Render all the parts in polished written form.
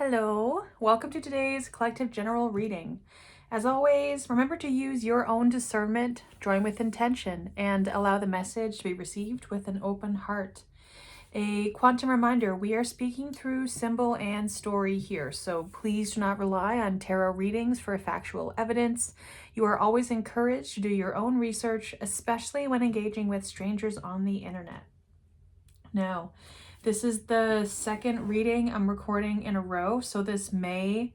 Hello, welcome to today's collective general reading. As always, remember to use your own discernment, join with intention, and allow the message to be received with an open heart. A quantum reminder, we are speaking through symbol and story here, so please do not rely on tarot readings for factual evidence. You are always encouraged to do your own research, especially when engaging with strangers on the internet. Now, this is the second reading I'm recording in a row, so this may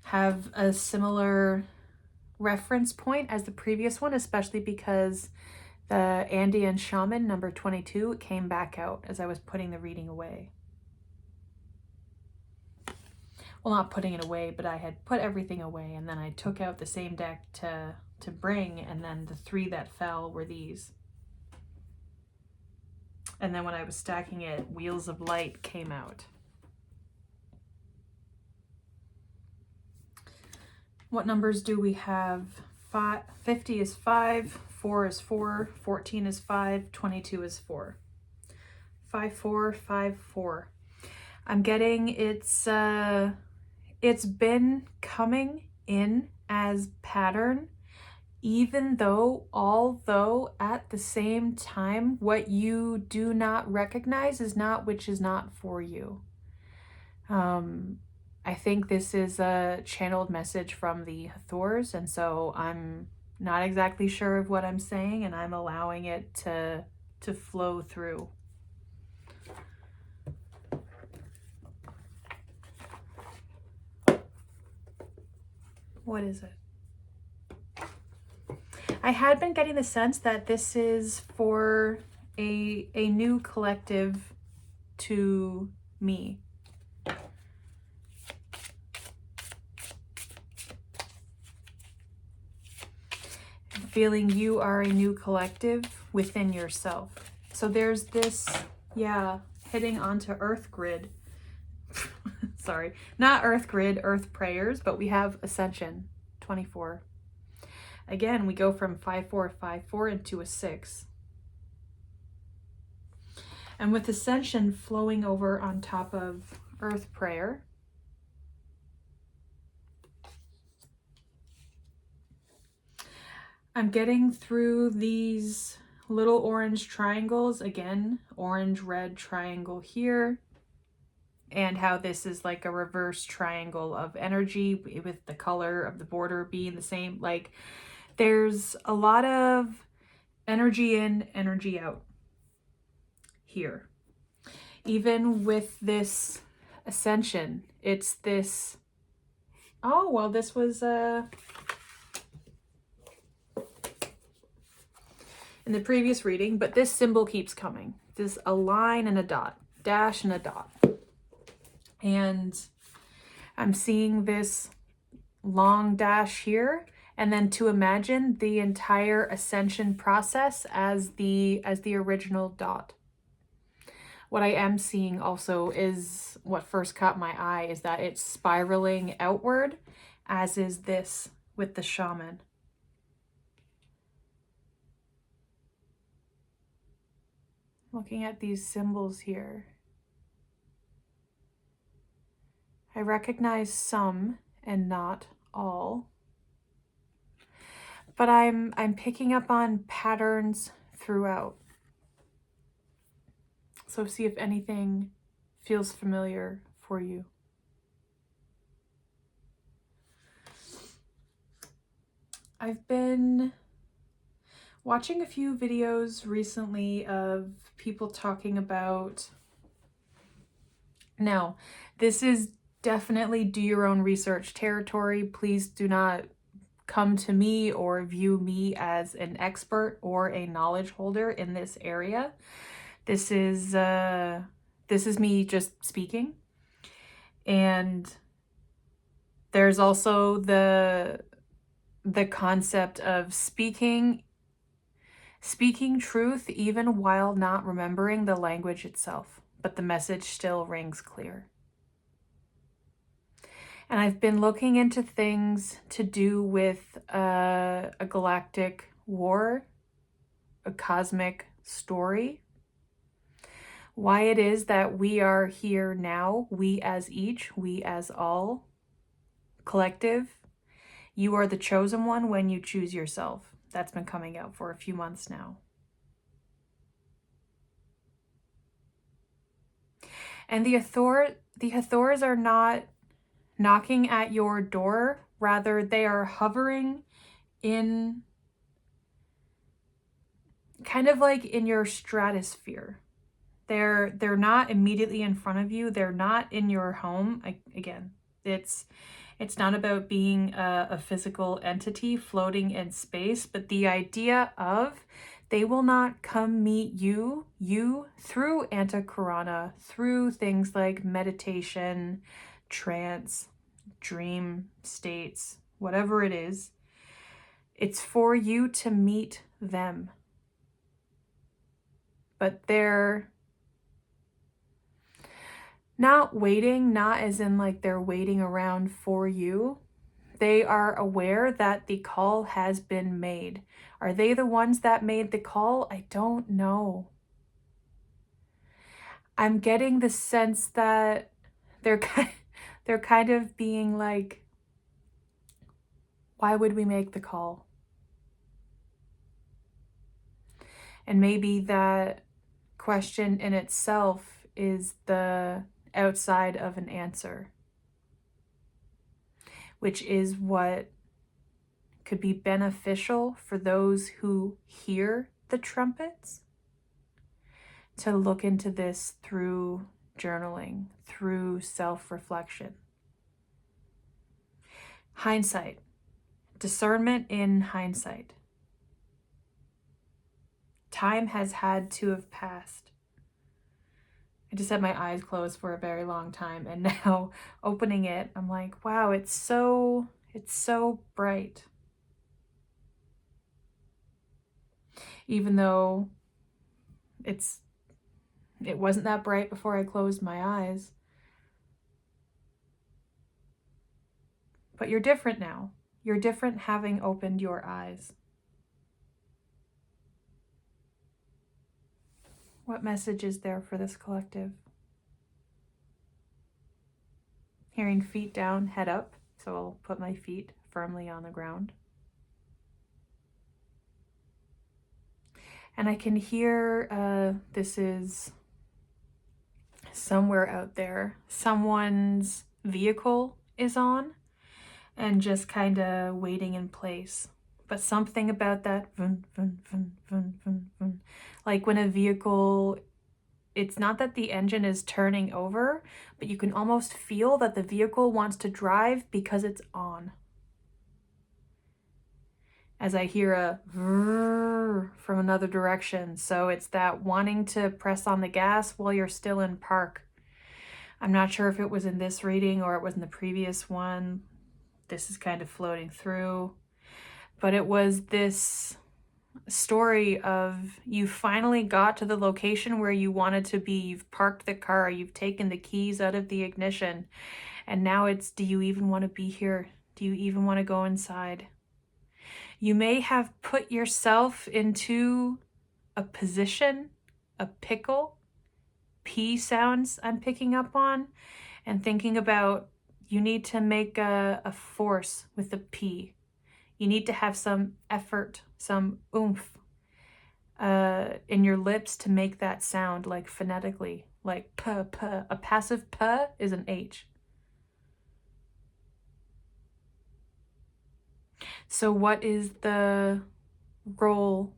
have a similar reference point as the previous one, especially because the Andean Shaman number 22 came back out as I was putting the reading away. Well, not putting it away, but I had put everything away, and then I took out the same deck to bring, and then the three that fell were these. And then when I was stacking it, Wheels of Light came out. What numbers do we have? 50 is 5, 4 is 4, 14 is 5, 22 is 4. 5, 4, 5, 4. I'm getting it's been coming in as pattern, although at the same time, what you do not recognize is not which is not for you. I think this is a channeled message from the Hathors, and so I'm not exactly sure of what I'm saying, and I'm allowing it to flow through. What is it? I had been getting the sense that this is for a new collective to me. Feeling you are a new collective within yourself. So there's this, hitting onto Earth Grid. Sorry, not Earth Grid, Earth Prayers, but we have Ascension 24. Again, we go from 5, 4, 5, 4 into a 6. And with Ascension flowing over on top of Earth Prayer, I'm getting through these little orange triangles, again, orange, red triangle here, and how this is like a reverse triangle of energy with the color of the border being the same. Like, there's a lot of energy in, energy out here. Even with this Ascension, it's this, oh, well, this was in the previous reading, but this symbol keeps coming. This a line and a dot, dash and a dot. And I'm seeing this long dash here, and then to imagine the entire ascension process as the original dot. What I am seeing also is what first caught my eye is that it's spiraling outward, as is this with the shaman. Looking at these symbols here, I recognize some and not all, but I'm picking up on patterns throughout. So see if anything feels familiar for you. I've been watching a few videos recently of people talking about, now this is definitely do your own research territory. Please do not come to me or view me as an expert or a knowledge holder in this area. This is me just speaking. And there's also the concept of speaking truth even while not remembering the language itself, but the message still rings clear. And I've been looking into things to do with a galactic war, a cosmic story, why it is that we are here now, we as each, we as all, collective. You are the chosen one when you choose yourself. That's been coming out for a few months now. And the Hathors are not knocking at your door. Rather, they are hovering in kind of like in your stratosphere. They're not immediately in front of you. They're not in your home. Again, it's not about being a physical entity floating in space, but the idea of they will not come meet you through Antakarana, through things like meditation, trance, dream states, whatever it is. It's for you to meet them. But they're not waiting, not as in like they're waiting around for you. They are aware that the call has been made. Are they the ones that made the call? I don't know. I'm getting the sense that they're kind of being like, why would we make the call? And maybe that question in itself is the outside of an answer, which is what could be beneficial for those who hear the trumpets to look into this through journaling, through self-reflection. Hindsight, discernment in hindsight. Time has had to have passed. I just had my eyes closed for a very long time, and now opening it, I'm like, wow, it's so bright. Even though it wasn't that bright before I closed my eyes. But you're different now. You're different having opened your eyes. What message is there for this collective? Hearing feet down, head up. So I'll put my feet firmly on the ground. And I can hear, this is somewhere out there, someone's vehicle is on and just kind of waiting in place. But something about that, like when a vehicle, it's not that the engine is turning over, but you can almost feel that the vehicle wants to drive because it's on. As I hear a from another direction. So it's that wanting to press on the gas while you're still in park. I'm not sure if it was in this reading or it was in the previous one. This is kind of floating through. But it was this story of you finally got to the location where you wanted to be. You've parked the car. You've taken the keys out of the ignition. And now it's, do you even want to be here? Do you even want to go inside? You may have put yourself into a position, a pickle, P sounds I'm picking up on, and thinking about you need to make a force with a P. You need to have some effort, some oomph in your lips to make that sound, like phonetically, like p, p. A passive p is an H. So what is the role,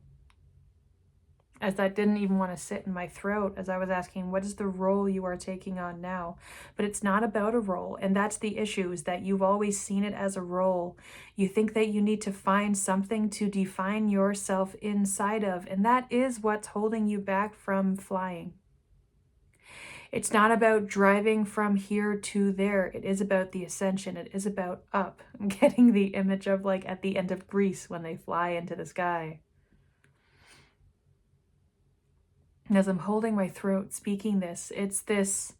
as that didn't even want to sit in my throat, as I was asking, what is the role you are taking on now? But it's not about a role. And that's the issue, is that you've always seen it as a role. You think that you need to find something to define yourself inside of. And that is what's holding you back from flying. It's not about driving from here to there. It is about the ascension. It is about up. I'm getting the image of like at the end of Greece when they fly into the sky. And as I'm holding my throat speaking this, it's this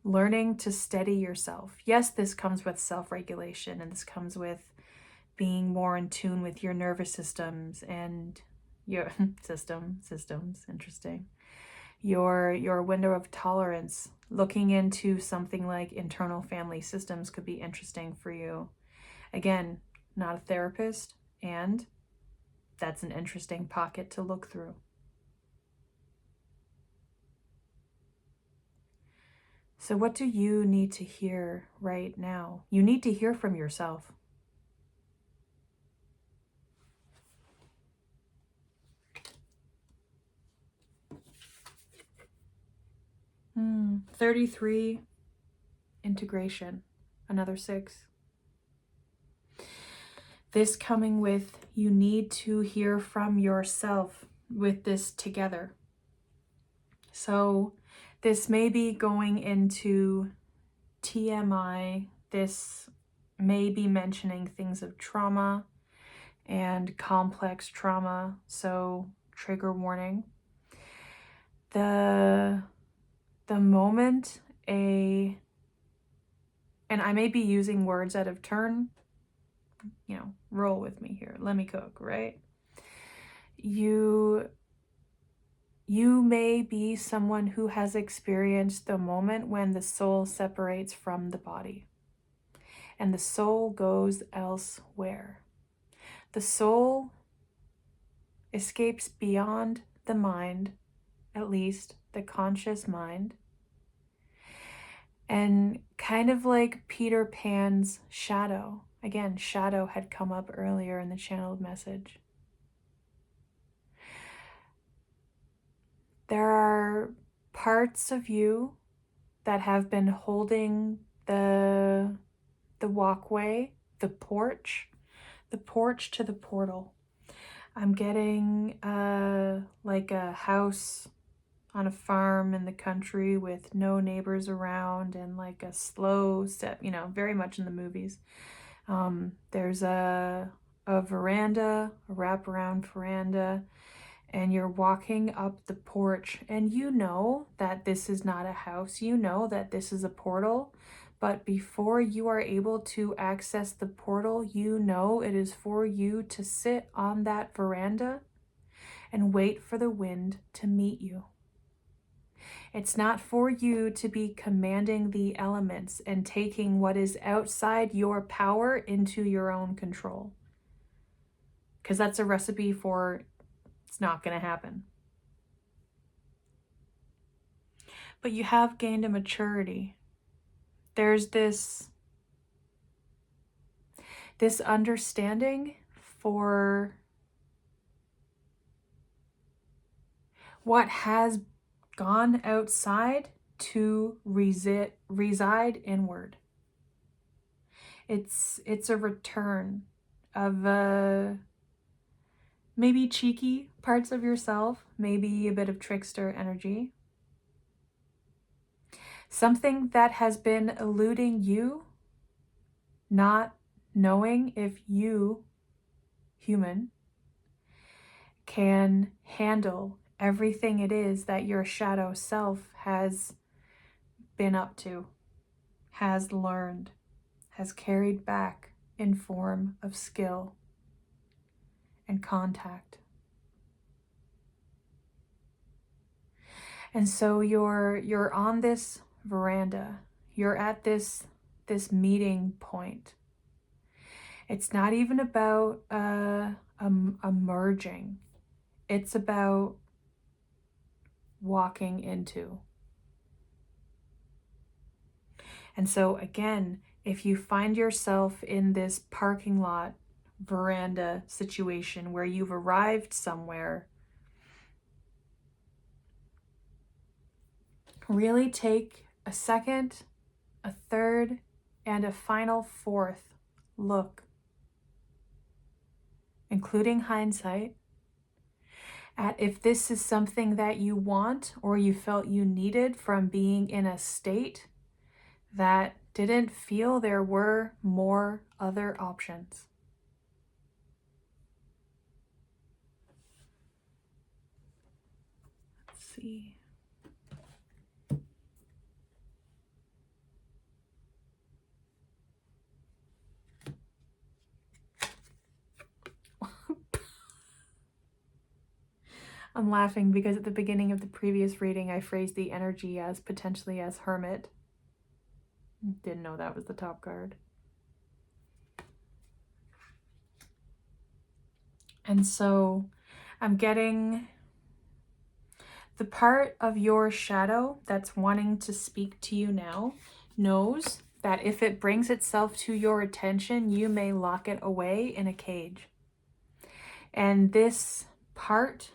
learning to steady yourself. Yes, this comes with self-regulation, and this comes with being more in tune with your nervous systems and your systems, interesting. your window of tolerance. Looking into something like internal family systems could be interesting for you. Again, not a therapist, and that's an interesting pocket to look through. So what do you need to hear right now? You need to hear from yourself. Hmm. 33, integration, another 6. This coming with, you need to hear from yourself with this together. So this may be going into TMI. This may be mentioning things of trauma and complex trauma. So trigger warning. The moment and I may be using words out of turn, roll with me here. Let me cook, right? You may be someone who has experienced the moment when the soul separates from the body and the soul goes elsewhere. The soul escapes beyond the mind, at least the conscious mind, and kind of like Peter Pan's shadow. Again, shadow had come up earlier in the channeled message. There are parts of you that have been holding the walkway, the porch to the portal. I'm getting like a house on a farm in the country with no neighbors around and like a slow step, very much in the movies. There's a veranda, a wraparound veranda, and you're walking up the porch and you know that this is not a house. You know that this is a portal. But before you are able to access the portal, you know it is for you to sit on that veranda and wait for the wind to meet you. It's not for you to be commanding the elements and taking what is outside your power into your own control. Because that's a recipe for it's not going to happen. But you have gained a maturity. There's this understanding for what has gone outside to reside inward. It's a return of maybe cheeky parts of yourself, maybe a bit of trickster energy. Something that has been eluding you, not knowing if you, human, can handle everything it is that your shadow self has been up to, has learned, has carried back in form of skill and contact. And so you're on this veranda, you're at this meeting point. It's not even about a merging. It's about walking into. And so again, if you find yourself in this parking lot veranda situation where you've arrived somewhere, really take a second, a third, and a final fourth look, including hindsight, at if this is something that you want or you felt you needed from being in a state that didn't feel there were more other options. Let's see. I'm laughing because at the beginning of the previous reading, I phrased the energy as potentially as hermit. Didn't know that was the top card. And so I'm getting the part of your shadow that's wanting to speak to you now knows that if it brings itself to your attention, you may lock it away in a cage. And this part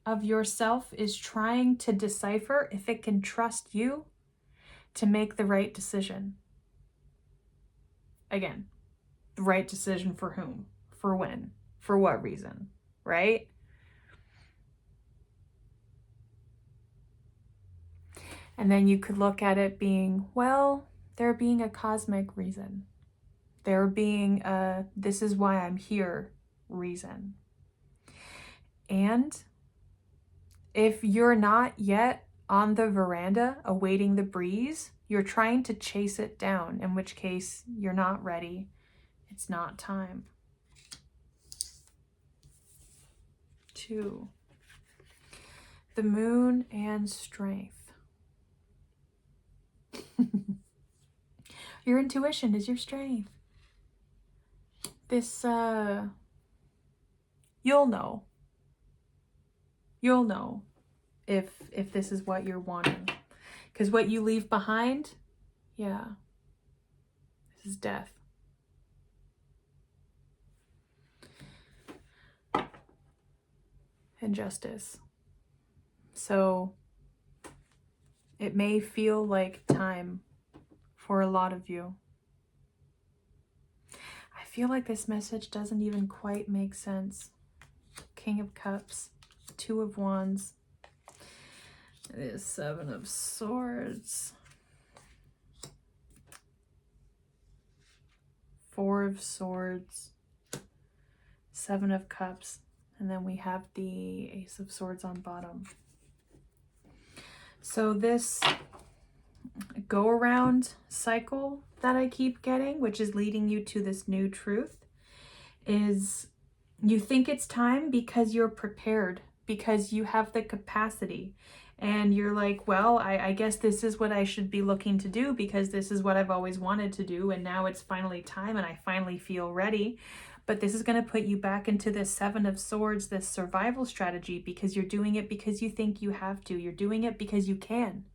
of yourself is trying to decipher if it can trust you to make the right decision. Again, the right decision for whom, for when, for what reason, right? And then you could look at it being, well, there being a cosmic reason. There being a this is why I'm here reason. And if you're not yet on the veranda awaiting the breeze, you're trying to chase it down, in which case you're not ready. It's not time. 2. The moon and strength. Your intuition is your strength. This, you'll know. You'll know if this is what you're wanting. Because what you leave behind, yeah, this is death. And justice. So it may feel like time for a lot of you. I feel like this message doesn't even quite make sense. King of Cups, 2 of Wands. It is 7 of Swords. 4 of Swords. 7 of Cups. And then we have the Ace of Swords on bottom. So this go-around cycle that I keep getting, which is leading you to this new truth, is you think it's time because you're prepared, because you have the capacity. And you're like, well, I guess this is what I should be looking to do because this is what I've always wanted to do. And now it's finally time and I finally feel ready. But this is going to put you back into this 7 of Swords, this survival strategy, because you're doing it because you think you have to. You're doing it because you can.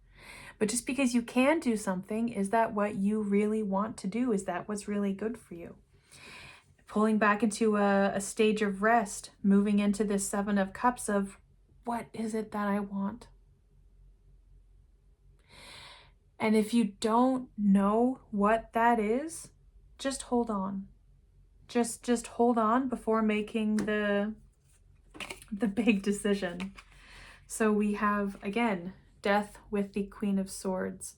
But just because you can do something, is that what you really want to do? Is that what's really good for you? Pulling back into a stage of rest, moving into this 7 of Cups of what is it that I want? And if you don't know what that is, just hold on. Just hold on before making the big decision. So we have, again, death with the Queen of Swords,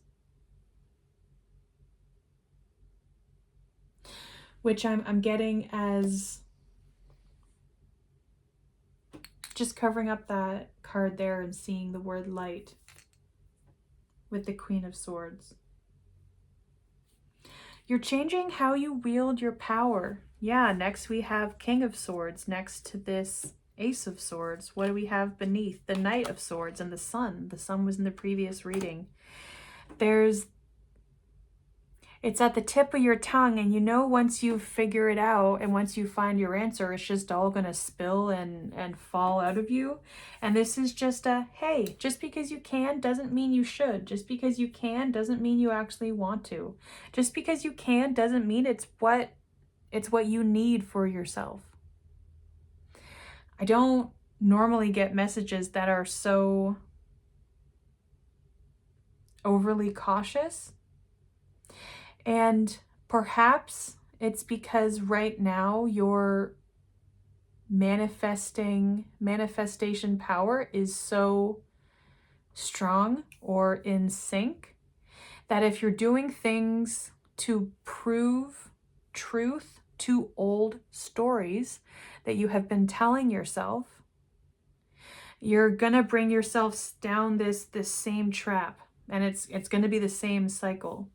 which I'm getting as just covering up that card there and seeing the word light with the Queen of Swords. You're changing how you wield your power. Yeah, next we have King of Swords next to this Ace of Swords. What do we have beneath? The Knight of Swords and the Sun. The Sun was in the previous reading. It's at the tip of your tongue, and you know once you figure it out and once you find your answer, it's just all going to spill and fall out of you. And this is just a, hey, just because you can doesn't mean you should. Just because you can doesn't mean you actually want to. Just because you can doesn't mean it's what you need for yourself. I don't normally get messages that are so overly cautious. And perhaps it's because right now your manifestation power is so strong or in sync that if you're doing things to prove truth to old stories that you have been telling yourself, you're gonna bring yourself down this same trap, and it's gonna be the same cycle.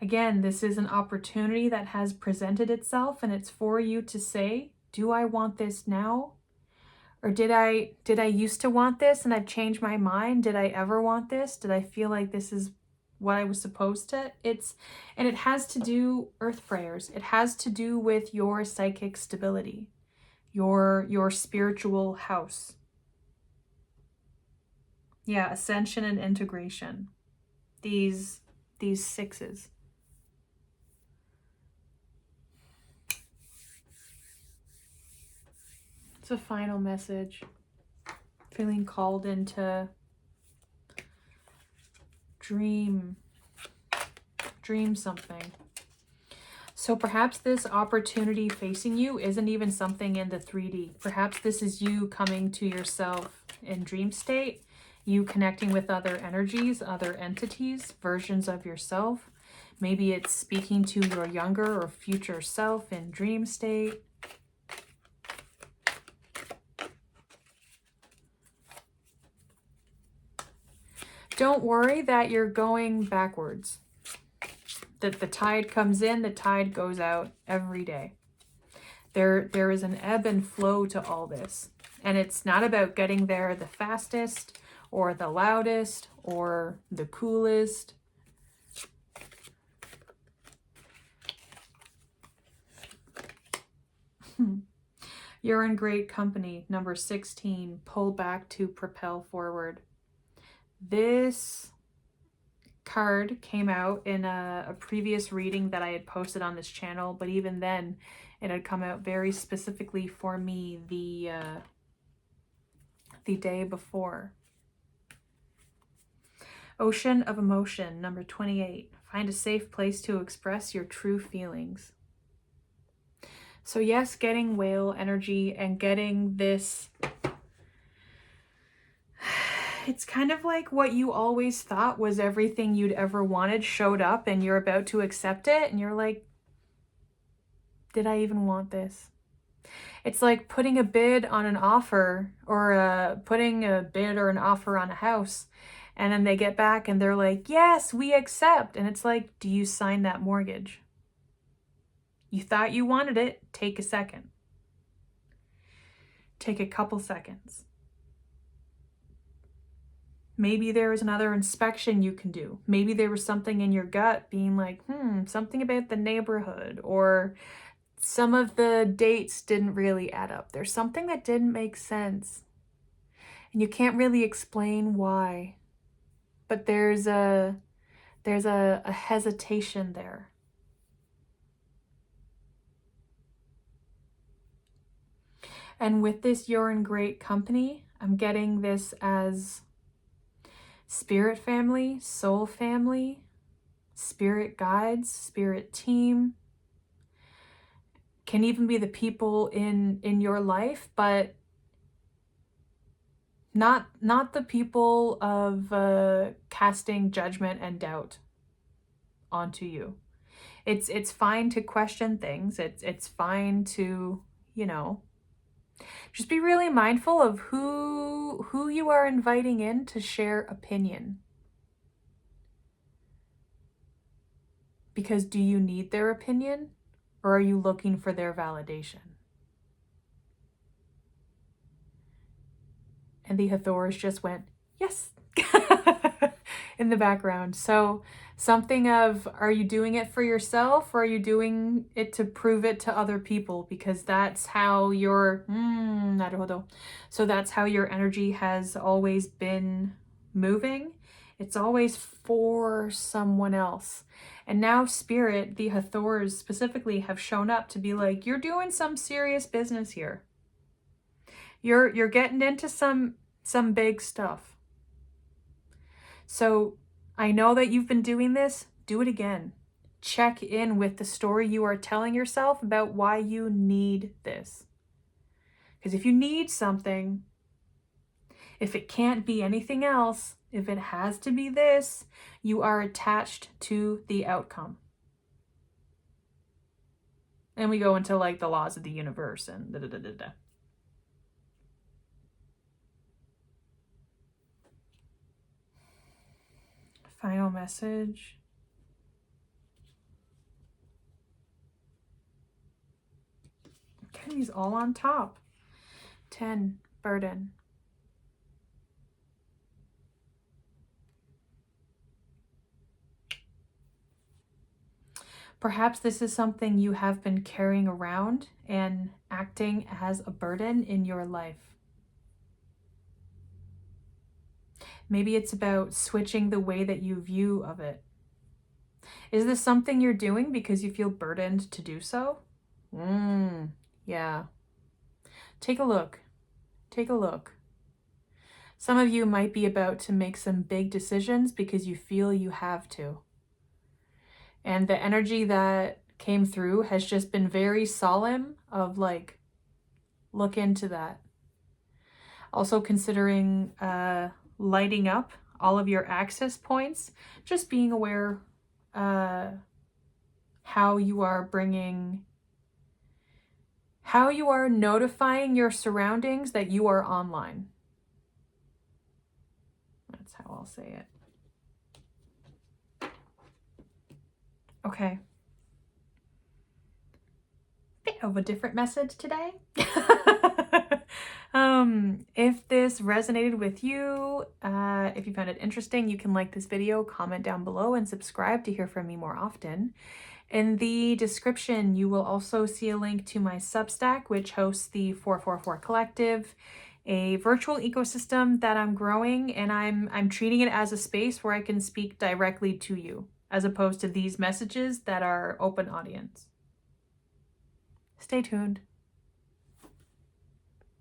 Again, this is an opportunity that has presented itself, and it's for you to say, do I want this now? Or did I used to want this and I've changed my mind? Did I ever want this? Did I feel like this is what I was supposed to? And it has to do, earth prayers, it has to do with your psychic stability, your spiritual house. Yeah, ascension and integration. These sixes. It's a final message. Feeling called into dream something. So perhaps this opportunity facing you isn't even something in the 3D. Perhaps this is you coming to yourself in dream state, you connecting with other energies, other entities, versions of yourself. Maybe it's speaking to your younger or future self in dream state. Don't worry that you're going backwards. That the tide comes in, the tide goes out every day. There is an ebb and flow to all this. And it's not about getting there the fastest or the loudest or the coolest. You're in great company. Number 16, pull back to propel forward. This card came out in a previous reading that I had posted on this channel, but even then it had come out very specifically for me the day before. Ocean of emotion, number 28. Find a safe place to express your true feelings. So yes, getting whale energy and getting this, it's kind of like what you always thought was everything you'd ever wanted showed up and you're about to accept it and you're like, did I even want this? It's like putting a bid on an offer or putting a bid or an offer on a house, and then they get back and they're like, yes, we accept. And it's like, do you sign that mortgage? You thought you wanted it. Take a second. Take a couple seconds. Maybe there was another inspection you can do. Maybe there was something in your gut being like, something about the neighborhood, or some of the dates didn't really add up. There's something that didn't make sense. And you can't really explain why. But there's a hesitation there. And with this, you're in great company. I'm getting this as spirit family, soul family, spirit guides, spirit team. Can even be the people in your life, but not the people of casting judgment and doubt onto you. It's fine to question things. It's fine to, just be really mindful of who you are inviting in to share opinion. Because do you need their opinion, or are you looking for their validation? And the Hathors just went, yes, in the background. So something of, are you doing it for yourself, or are you doing it to prove it to other people? Because that's how your, so that's how your energy has always been moving. It's always for someone else. And now Spirit, the Hathors specifically, have shown up to be like, you're doing some serious business here. You're getting into some big stuff. So I know that you've been doing this. Do it again. Check in with the story you are telling yourself about why you need this. Because if you need something, if it can't be anything else, if it has to be this, you are attached to the outcome. And we go into like the laws of the universe and da-da-da-da-da. Final message. Okay, he's all on top. 10. burden. Perhaps this is something you have been carrying around and acting as a burden in your life. Maybe it's about switching the way that you view of it. Is this something you're doing because you feel burdened to do so? Yeah. Take a look. Take a look. Some of you might be about to make some big decisions because you feel you have to. And the energy that came through has just been very solemn of like, look into that. Also considering lighting up all of your access points, just being aware how you are notifying your surroundings that you are online. That's how I'll say it. Okay. Bit of a different message today. If this resonated with you, if you found it interesting, you can like this video, comment down below, and subscribe to hear from me more often. In the description, you will also see a link to my Substack, which hosts the 444 Collective, a virtual ecosystem that I'm growing, and I'm treating it as a space where I can speak directly to you, as opposed to these messages that are open audience. Stay tuned.